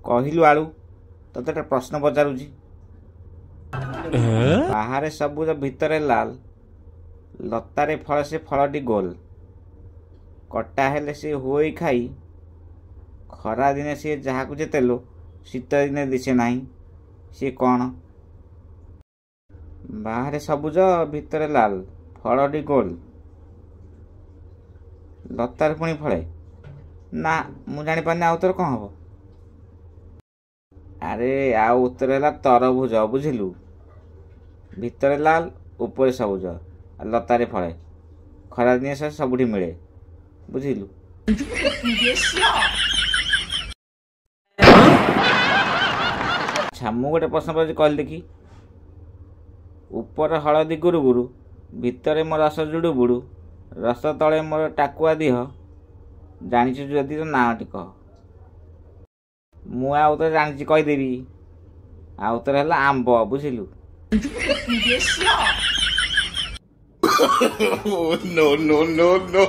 କହିଲୁ ଆଳୁ ତତେ ଗୋଟେ ପ୍ରଶ୍ନ ପଚାରୁଛି। ବାହାରେ ସବୁଜ ଭିତରେ ଲାଲ, ଲତାରେ ଫଳେ ସେ ଫଳଟି ଗୋଲ, କଟା ହେଲେ ସେ ହୁଏ ଖାଇ, ଖରା ଦିନେ ସିଏ ଯାହାକୁ ଯେତେଲୋ, ଶୀତ ଦିନେ ଦିଶେ ନାହିଁ, ସିଏ କ'ଣ? ବାହାରେ ସବୁଜ ଭିତରେ ଲାଲ, ଫଳଟି ଗୋଲ, ଲତାରେ ପୁଣି ଫଳେ। ନା ମୁଁ ଜାଣିପାରୁନି, ଆଉ ଉତ୍ତର କ'ଣ ହବ? ଆରେ ଆଉ ଉତ୍ତର ହେଲା ତରଭୁଜ, ବୁଝିଲୁ। ଭିତରେ ଲାଲ, ଉପରେ ସବୁଜ, ଲତାରେ ଫଳେ, ଖରାଦିନେ ସେ ସବୁଠି ମିଳେ, ବୁଝିଲୁ। ଆଚ୍ଛା ମୁଁ ଗୋଟେ ପ୍ରଶ୍ନ ପଚାରୁଛି, କହିଲି ଦେଖି। ଉପର ହଳଦୀ ଗୁରୁ ଗୁରୁ, ଭିତରେ ମୋ ରସ ଜୁଡ଼ୁ ବୁଡ଼ୁ, ରସ ତଳେ ମୋର ଟାକୁଆ ଦିହ, ଜାଣିଛୁ ଯଦି ତ ନାଁଟି କହ। ମୁଁ ଆଉ ତ ଜାଣିଛି, କହିଦେବି। ଆଉ ଉତ୍ତର ହେଲା ଆମ୍ବ, ବୁଝିଲୁ। No, no, no, no.